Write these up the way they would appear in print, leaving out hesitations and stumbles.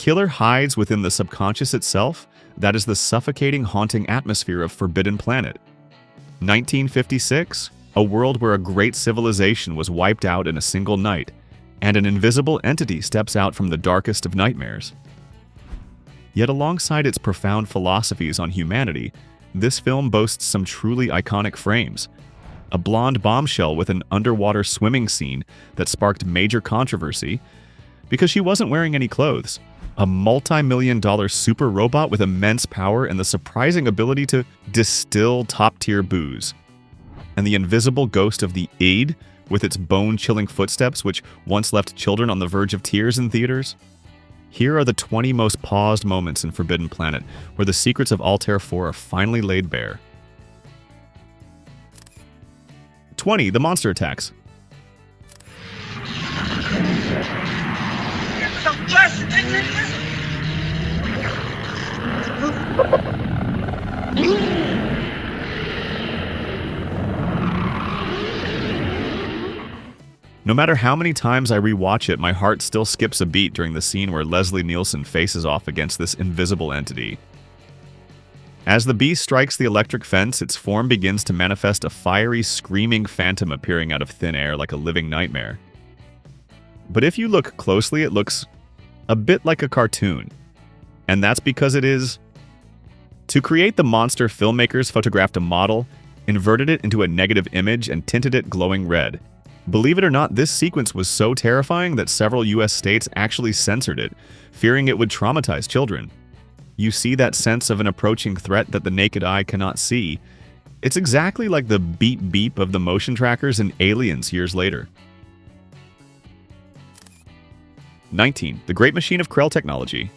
killer hides within the subconscious itself. That is the suffocating, haunting atmosphere of Forbidden Planet. 1956, a world where a great civilization was wiped out in a single night, and an invisible entity steps out from the darkest of nightmares. Yet alongside its profound philosophies on humanity, this film boasts some truly iconic frames. A blonde bombshell with an underwater swimming scene that sparked major controversy because she wasn't wearing any clothes. A multi-million-dollar super robot with immense power and the surprising ability to distill top-tier booze. And the invisible ghost of the Id, with its bone-chilling footsteps which once left children on the verge of tears in theaters. Here are the 20 most paused moments in Forbidden Planet, where the secrets of Altair 4 are finally laid bare. 20. The monster attacks. No matter how many times I rewatch it, my heart still skips a beat during the scene where Leslie Nielsen faces off against this invisible entity. As the beast strikes the electric fence, its form begins to manifest a fiery, screaming phantom appearing out of thin air like a living nightmare. But if you look closely, it looks a bit like a cartoon. And that's because it is. To create the monster, filmmakers photographed a model, inverted it into a negative image, and tinted it glowing red. Believe it or not, this sequence was so terrifying that several US states actually censored it, fearing it would traumatize children. You see that sense of an approaching threat that the naked eye cannot see. It's exactly like the beep-beep of the motion trackers in Aliens years later. 19. The Great Machine of Krell Technology.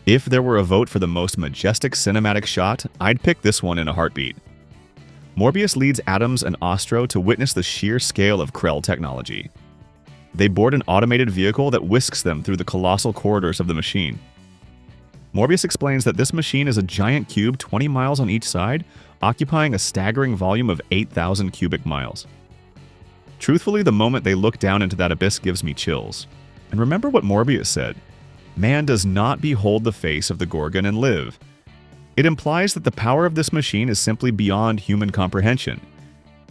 If there were a vote for the most majestic cinematic shot, I'd pick this one in a heartbeat. Morbius leads Adams and Ostro to witness the sheer scale of Krell technology. They board an automated vehicle that whisks them through the colossal corridors of the machine. Morbius explains that this machine is a giant cube 20 miles on each side, occupying a staggering volume of 8,000 cubic miles. Truthfully, the moment they look down into that abyss gives me chills. And remember what Morbius said: man does not behold the face of the Gorgon and live. It implies that the power of this machine is simply beyond human comprehension.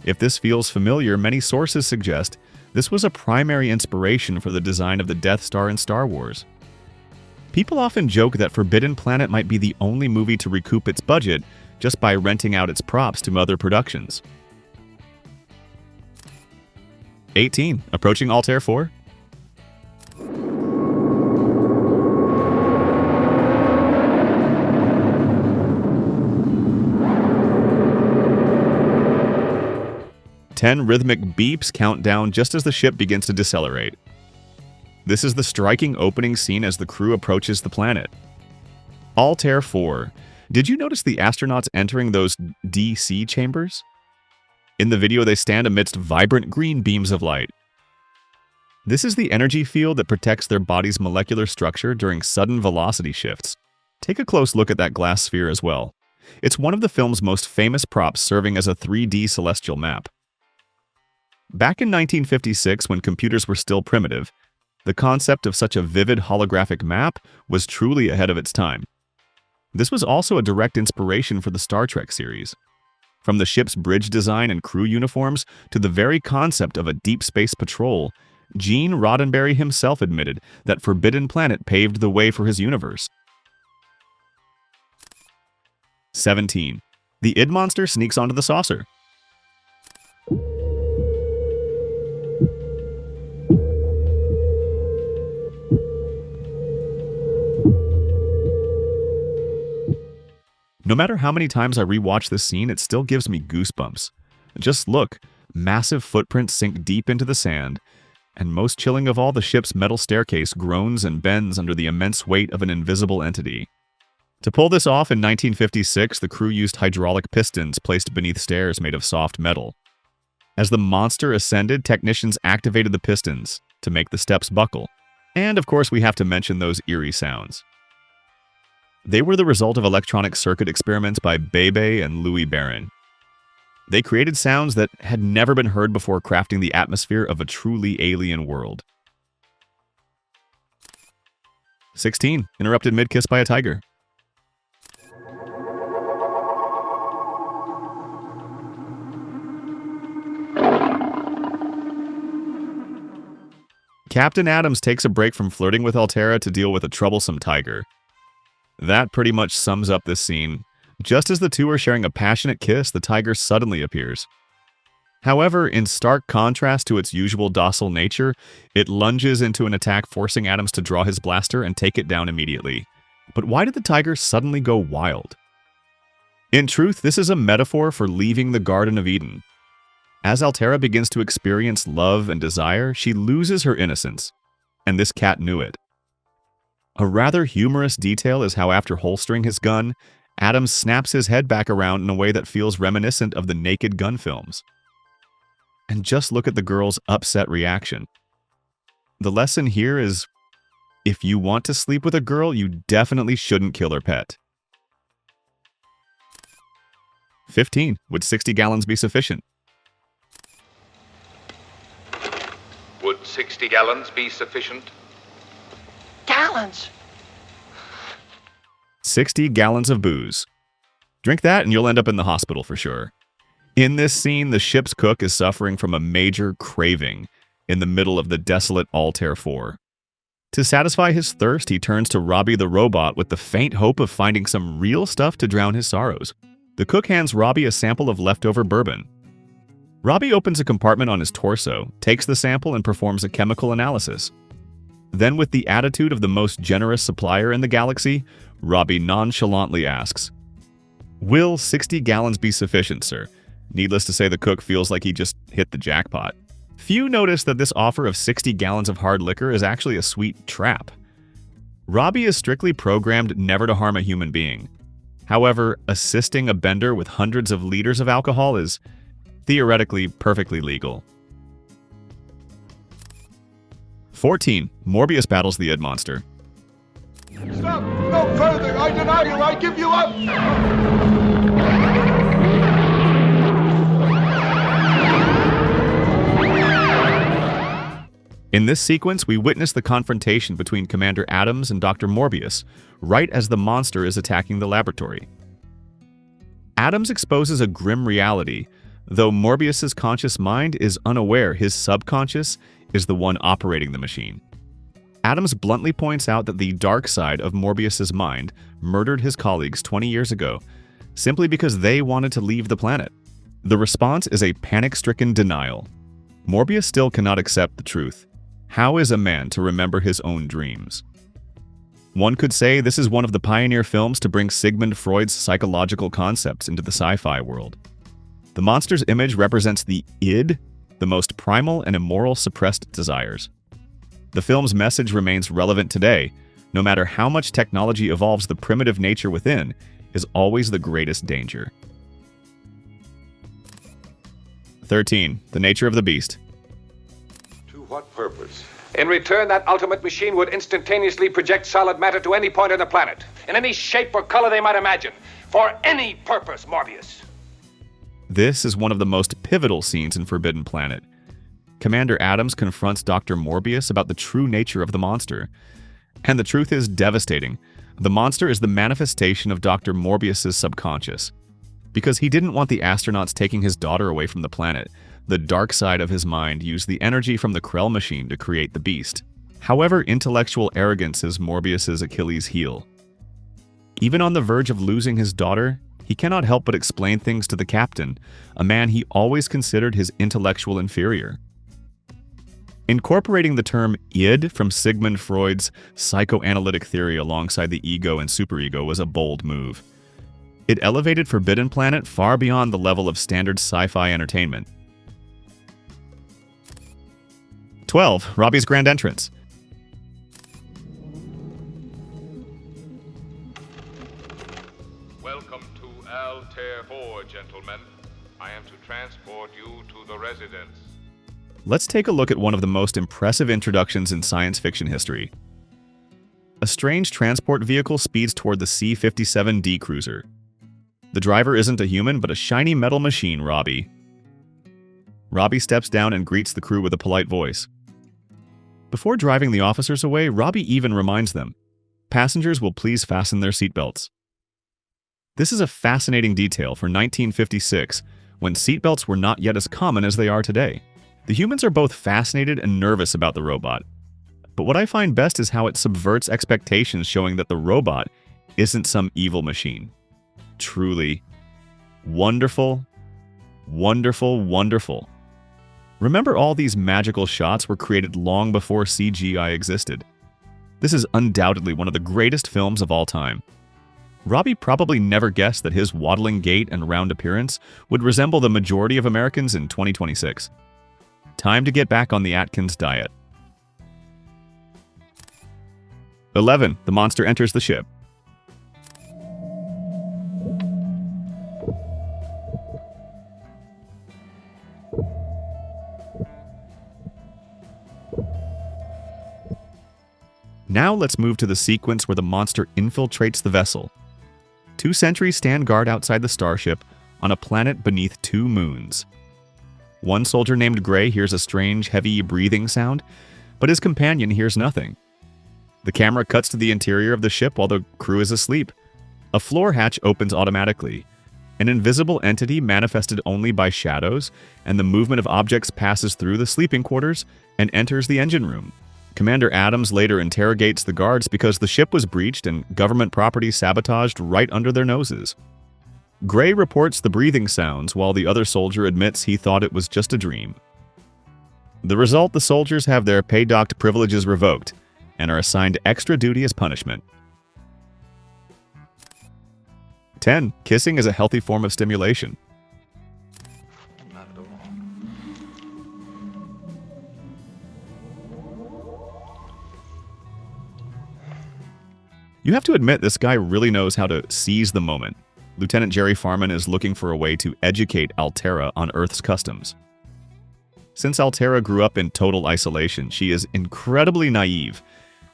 If this feels familiar, many sources suggest this was a primary inspiration for the design of the Death Star in Star Wars. People often joke that Forbidden Planet might be the only movie to recoup its budget just by renting out its props to other productions. 18. Approaching Altair 4. Ten rhythmic beeps count down just as the ship begins to decelerate. This is the striking opening scene as the crew approaches the planet. Altair 4. Did you notice the astronauts entering those DC chambers? In the video, they stand amidst vibrant green beams of light. This is the energy field that protects their body's molecular structure during sudden velocity shifts. Take a close look at that glass sphere as well. It's one of the film's most famous props, serving as a 3D celestial map. Back in 1956, when computers were still primitive, the concept of such a vivid holographic map was truly ahead of its time. This was also a direct inspiration for the Star Trek series. From the ship's bridge design and crew uniforms to the very concept of a deep space patrol, Gene Roddenberry himself admitted that Forbidden Planet paved the way for his universe. 17. The Id monster sneaks onto the saucer. No matter how many times I rewatch this scene, it still gives me goosebumps. Just look, massive footprints sink deep into the sand, and most chilling of all, the ship's metal staircase groans and bends under the immense weight of an invisible entity. To pull this off in 1956, the crew used hydraulic pistons placed beneath stairs made of soft metal. As the monster ascended, technicians activated the pistons to make the steps buckle. And of course, we have to mention those eerie sounds. They were the result of electronic circuit experiments by Bebe and Louis Baron. They created sounds that had never been heard before, crafting the atmosphere of a truly alien world. 16. Interrupted mid-kiss by a tiger. Captain Adams takes a break from flirting with Altera to deal with a troublesome tiger. That pretty much sums up this scene. Just as the two are sharing a passionate kiss, the tiger suddenly appears. However, in stark contrast to its usual docile nature, it lunges into an attack, forcing Adams to draw his blaster and take it down immediately. But why did the tiger suddenly go wild? In truth, this is a metaphor for leaving the Garden of Eden. As Altera begins to experience love and desire, she loses her innocence, and this cat knew it. A rather humorous detail is how after holstering his gun, Adams snaps his head back around in a way that feels reminiscent of the Naked Gun films. And just look at the girl's upset reaction. The lesson here is, if you want to sleep with a girl, you definitely shouldn't kill her pet. 15. Would 60 gallons be sufficient? Would 60 gallons be sufficient? Gallons? 60 gallons of booze. Drink that and you'll end up in the hospital for sure. In this scene, the ship's cook is suffering from a major craving in the middle of the desolate Altair 4. To satisfy his thirst, he turns to Robbie the robot with the faint hope of finding some real stuff to drown his sorrows. The cook hands Robbie a sample of leftover bourbon. Robbie opens a compartment on his torso, takes the sample, and performs a chemical analysis. Then, with the attitude of the most generous supplier in the galaxy, Robbie nonchalantly asks, "Will 60 gallons be sufficient, sir?" Needless to say, the cook feels like he just hit the jackpot. Few notice that this offer of 60 gallons of hard liquor is actually a sweet trap. Robbie is strictly programmed never to harm a human being. However, assisting a bender with hundreds of liters of alcohol is theoretically perfectly legal. 14. Morbius battles the Id Monster. Stop! No further! I deny you! I give you up! In this sequence, we witness the confrontation between Commander Adams and Dr. Morbius, right as the monster is attacking the laboratory. Adams exposes a grim reality. Though Morbius's conscious mind is unaware, his subconscious is the one operating the machine. Adams bluntly points out that the dark side of Morbius's mind murdered his colleagues 20 years ago, simply because they wanted to leave the planet. The response is a panic-stricken denial. Morbius still cannot accept the truth. How is a man to remember his own dreams? One could say this is one of the pioneer films to bring Sigmund Freud's psychological concepts into the sci-fi world. The monster's image represents the id, the most primal and immoral suppressed desires. The film's message remains relevant today. No matter how much technology evolves, the primitive nature within is always the greatest danger. 13. The nature of the beast. To what purpose? In return, that ultimate machine would instantaneously project solid matter to any point on the planet, in any shape or color they might imagine, for any purpose, Morbius. This is one of the most pivotal scenes in Forbidden Planet. Commander Adams confronts Dr. Morbius about the true nature of the monster. And the truth is devastating. The monster is the manifestation of Dr. Morbius's subconscious. Because he didn't want the astronauts taking his daughter away from the planet, the dark side of his mind used the energy from the Krell machine to create the beast. However, intellectual arrogance is Morbius's Achilles heel. Even on the verge of losing his daughter, he cannot help but explain things to the captain, a man he always considered his intellectual inferior. Incorporating the term id from Sigmund Freud's psychoanalytic theory alongside the ego and superego was a bold move. It elevated Forbidden Planet far beyond the level of standard sci-fi entertainment. 12. Robbie's grand entrance. Welcome to Altair 4, gentlemen. I am to transport you to the residence. Let's take a look at one of the most impressive introductions in science fiction history. a strange transport vehicle speeds toward the C-57D cruiser. The driver isn't a human, but a shiny metal machine, Robbie. Robbie steps down and greets the crew with a polite voice. Before driving the officers away, Robbie even reminds them, passengers will please fasten their seatbelts. This is a fascinating detail for 1956, when seatbelts were not yet as common as they are today. The humans are both fascinated and nervous about the robot. But what I find best is how it subverts expectations, showing that the robot isn't some evil machine. Truly wonderful, wonderful, wonderful. Remember, all these magical shots were created long before CGI existed. This is undoubtedly one of the greatest films of all time. Robbie probably never guessed that his waddling gait and round appearance would resemble the majority of Americans in 2026. Time to get back on the Atkins diet. 11. The monster enters the ship. Now let's move to the sequence where the monster infiltrates the vessel. 2 sentries stand guard outside the starship on a planet beneath 2 moons. One soldier named Gray hears a strange, heavy breathing sound, but his companion hears nothing. The camera cuts to the interior of the ship while the crew is asleep. A floor hatch opens automatically. An invisible entity manifested only by shadows, and the movement of objects passes through the sleeping quarters and enters the engine room. Commander Adams later interrogates the guards because the ship was breached and government property sabotaged right under their noses. Gray reports the breathing sounds while the other soldier admits he thought it was just a dream. The result, the soldiers have their pay-docked privileges revoked and are assigned extra duty as punishment. 10. Kissing is a healthy form of stimulation. Not at all. You have to admit, this guy really knows how to seize the moment. Lieutenant Jerry Farman is looking for a way to educate Altera on Earth's customs. Since Altera grew up in total isolation, she is incredibly naive.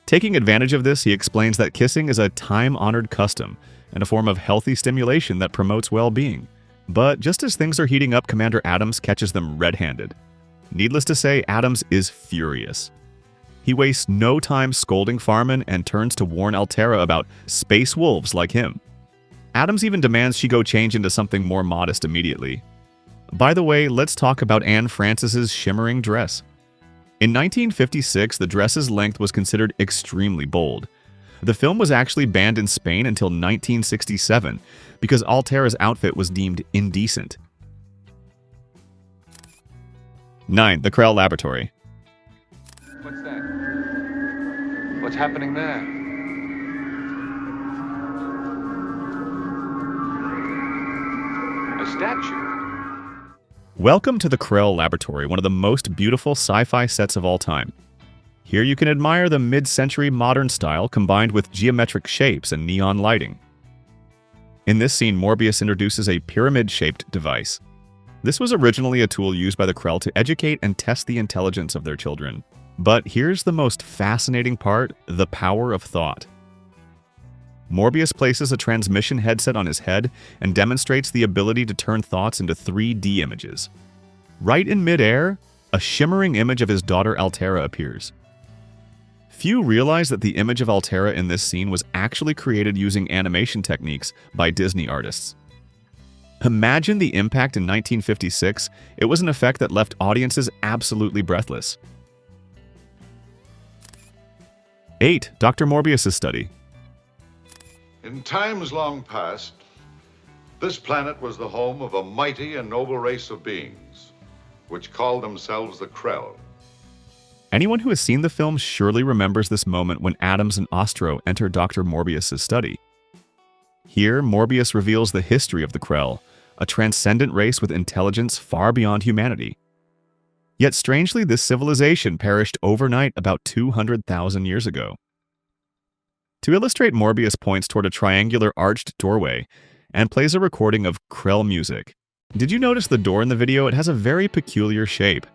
Taking advantage of this, he explains that kissing is a time-honored custom and a form of healthy stimulation that promotes well-being. But just as things are heating up, Commander Adams catches them red-handed. Needless to say, Adams is furious. He wastes no time scolding Farman and turns to warn Altera about space wolves like him. Adams even demands she go change into something more modest immediately. By the way, let's talk about Anne Francis's shimmering dress. In 1956, the dress's length was considered extremely bold. The film was actually banned in Spain until 1967 because Altera's outfit was deemed indecent. 9. The Krell Laboratory. What's that? What's happening there? A statue. Welcome to the Krell Laboratory, one of the most beautiful sci-fi sets of all time. Here you can admire the mid-century modern style combined with geometric shapes and neon lighting. In this scene, Morbius introduces a pyramid-shaped device. This was originally a tool used by the Krell to educate and test the intelligence of their children. But here's the most fascinating part: the power of thought. Morbius places a transmission headset on his head and demonstrates the ability to turn thoughts into 3D images. Right in midair, a shimmering image of his daughter Altera appears. Few realize that the image of Altera in this scene was actually created using animation techniques by Disney artists. Imagine the impact in 1956. It was an effect that left audiences absolutely breathless. 8. Dr. Morbius' study. In times long past, this planet was the home of a mighty and noble race of beings, which called themselves the Krell. Anyone who has seen the film surely remembers this moment when Adams and Ostro enter Dr. Morbius' study. Here, Morbius reveals the history of the Krell, a transcendent race with intelligence far beyond humanity. Yet strangely, this civilization perished overnight about 200,000 years ago. To illustrate, Morbius points toward a triangular arched doorway and plays a recording of Krell music. Did you notice the door in the video? It has a very peculiar shape.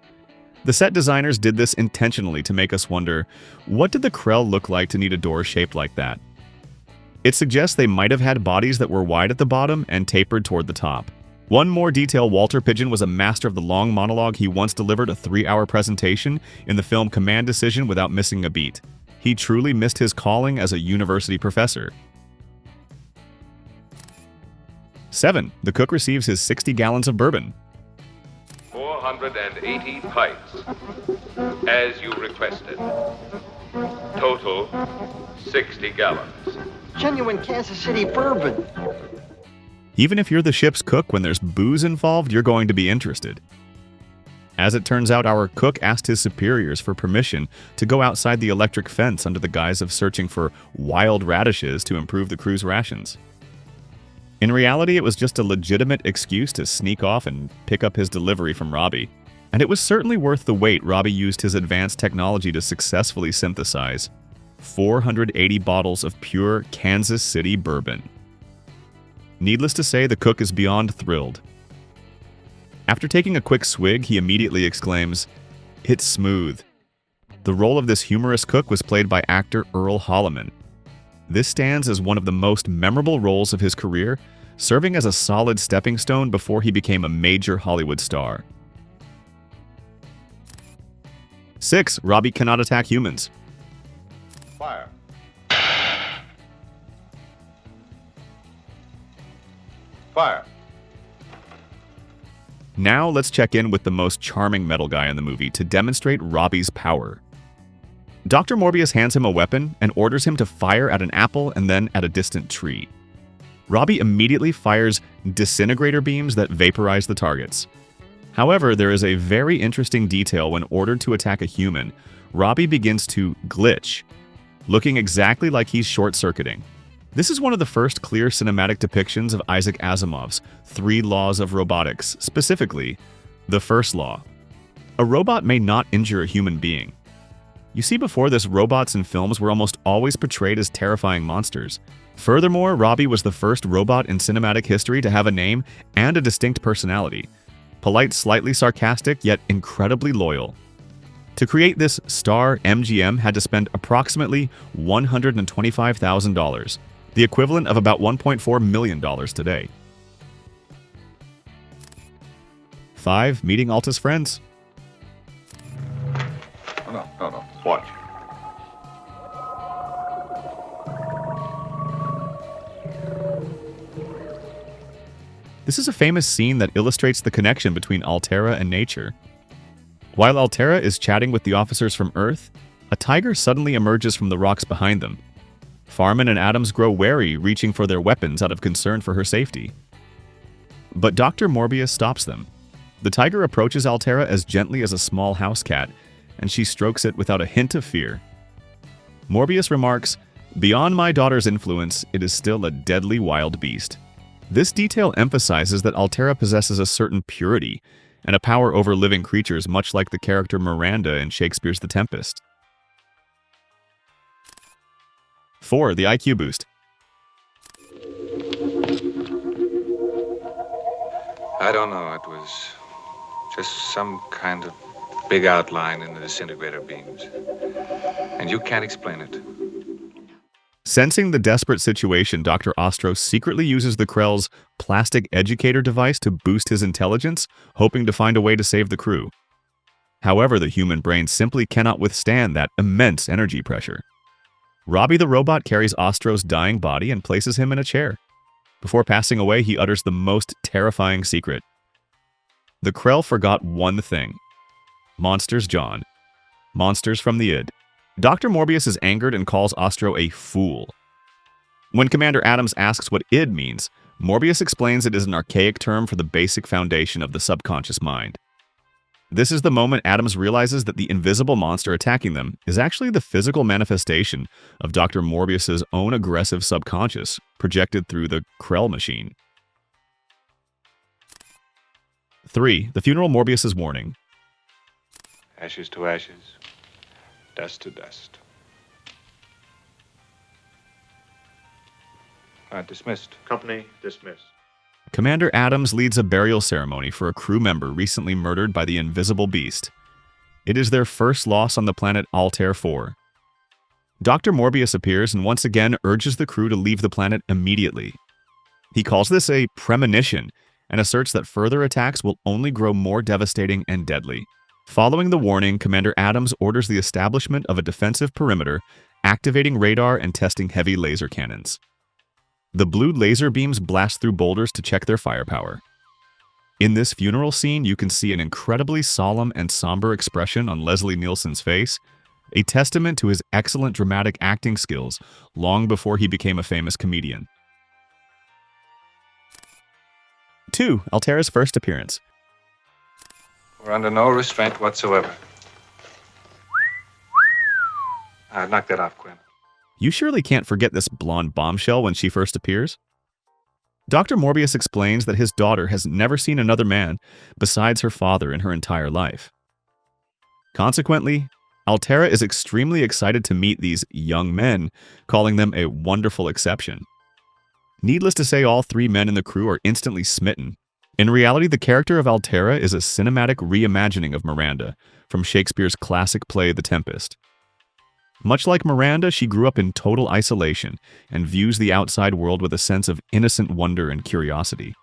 The set designers did this intentionally to make us wonder, what did the Krell look like to need a door shaped like that? It suggests they might have had bodies that were wide at the bottom and tapered toward the top. One more detail, Walter Pidgeon was a master of the long monologue. He once delivered a 3-hour presentation in the film Command Decision without missing a beat. He truly missed his calling as a university professor. 7. The cook receives his 60 gallons of bourbon. 480 pints, as you requested. Total, 60 gallons. Genuine Kansas City bourbon. Even if you're the ship's cook, when there's booze involved, you're going to be interested. As it turns out, our cook asked his superiors for permission to go outside the electric fence under the guise of searching for wild radishes to improve the crew's rations. In reality, it was just a legitimate excuse to sneak off and pick up his delivery from Robbie. And it was certainly worth the wait. Robbie used his advanced technology to successfully synthesize 480 bottles of pure Kansas City bourbon. Needless to say, the cook is beyond thrilled. After taking a quick swig, he immediately exclaims, "It's smooth." The role of this humorous cook was played by actor Earl Holliman. This stands as one of the most memorable roles of his career, serving as a solid stepping stone before he became a major Hollywood star. 6. Robbie cannot attack humans. Fire. Fire. Now let's check in with the most charming metal guy in the movie to demonstrate Robbie's power. Dr. Morbius hands him a weapon and orders him to fire at an apple and then at a distant tree. Robbie immediately fires disintegrator beams that vaporize the targets. However, there is a very interesting detail. When ordered to attack a human, Robbie begins to glitch, looking exactly like he's short-circuiting. This is one of the first clear cinematic depictions of Isaac Asimov's 3 laws of robotics, specifically, the first law. A robot may not injure a human being. You see, before this, robots in films were almost always portrayed as terrifying monsters. Furthermore, Robbie was the first robot in cinematic history to have a name and a distinct personality. Polite, slightly sarcastic, yet incredibly loyal. To create this star, MGM had to spend approximately $125,000, the equivalent of about $1.4 million today. 5. Meeting Alta's friends. No. Watch. This is a famous scene that illustrates the connection between Altera and nature. While Altera is chatting with the officers from Earth, a tiger suddenly emerges from the rocks behind them. Farman and Adams grow wary, reaching for their weapons out of concern for her safety. But Dr. Morbius stops them. The tiger approaches Altera as gently as a small house cat, and she strokes it without a hint of fear. Morbius remarks, "Beyond my daughter's influence, it is still a deadly wild beast." This detail emphasizes that Altera possesses a certain purity and a power over living creatures, much like the character Miranda in Shakespeare's The Tempest. 4. The IQ boost. I don't know. It was just some kind of big outline in the disintegrator beams. And you can't explain it. Sensing the desperate situation, Dr. Ostro secretly uses the Krell's plastic educator device to boost his intelligence, hoping to find a way to save the crew. However, the human brain simply cannot withstand that immense energy pressure. Robbie the robot carries Ostro's dying body and places him in a chair. Before passing away, he utters the most terrifying secret. The Krell forgot one thing. Monsters, John. Monsters from the id. Dr. Morbius is angered and calls Ostro a fool. When Commander Adams asks what id means, Morbius explains it is an archaic term for the basic foundation of the subconscious mind. This is the moment Adams realizes that the invisible monster attacking them is actually the physical manifestation of Dr. Morbius's own aggressive subconscious, projected through the Krell machine. 3. The funeral Morbius's warning. Ashes to ashes, dust to dust. Dismissed. Company dismissed. Commander Adams leads a burial ceremony for a crew member recently murdered by the invisible beast. It is their first loss on the planet Altair 4. Dr. Morbius appears and once again urges the crew to leave the planet immediately. He calls this a premonition and asserts that further attacks will only grow more devastating and deadly. Following the warning, Commander Adams orders the establishment of a defensive perimeter, activating radar and testing heavy laser cannons. The blue laser beams blast through boulders to check their firepower. In this funeral scene, you can see an incredibly solemn and somber expression on Leslie Nielsen's face, a testament to his excellent dramatic acting skills long before he became a famous comedian. 2. Altair's first appearance. We're under no restraint whatsoever. Knock that off, Quinn. You surely can't forget this blonde bombshell when she first appears. Dr. Morbius explains that his daughter has never seen another man besides her father in her entire life. Consequently, Altaira is extremely excited to meet these young men, calling them a wonderful exception. Needless to say, all 3 men in the crew are instantly smitten. In reality, the character of Altaira is a cinematic reimagining of Miranda from Shakespeare's classic play The Tempest. Much like Miranda, she grew up in total isolation and views the outside world with a sense of innocent wonder and curiosity.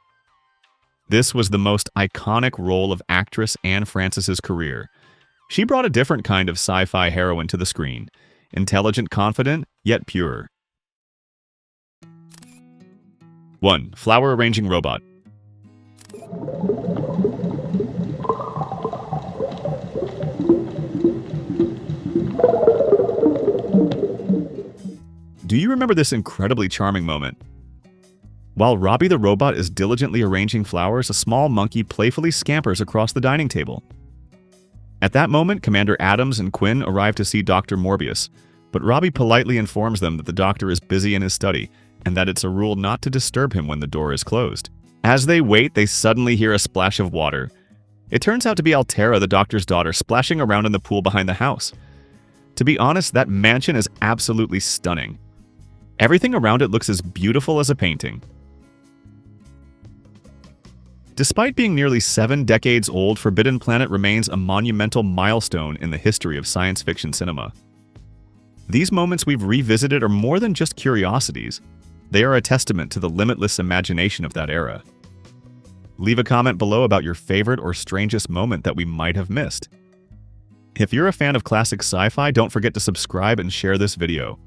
This was the most iconic role of actress Anne Francis's career. She brought a different kind of sci-fi heroine to the screen, intelligent, confident, yet pure. 1. Flower Arranging Robot. Do you remember this incredibly charming moment? While Robbie the robot is diligently arranging flowers, a small monkey playfully scampers across the dining table. At that moment, Commander Adams and Quinn arrive to see Dr. Morbius, but Robbie politely informs them that the doctor is busy in his study and that it's a rule not to disturb him when the door is closed. As they wait, they suddenly hear a splash of water. It turns out to be Altaira, the doctor's daughter, splashing around in the pool behind the house. To be honest, that mansion is absolutely stunning. Everything around it looks as beautiful as a painting. Despite being nearly 7 decades old, Forbidden Planet remains a monumental milestone in the history of science fiction cinema. These moments we've revisited are more than just curiosities. They are a testament to the limitless imagination of that era. Leave a comment below about your favorite or strangest moment that we might have missed. If you're a fan of classic sci-fi, don't forget to subscribe and share this video.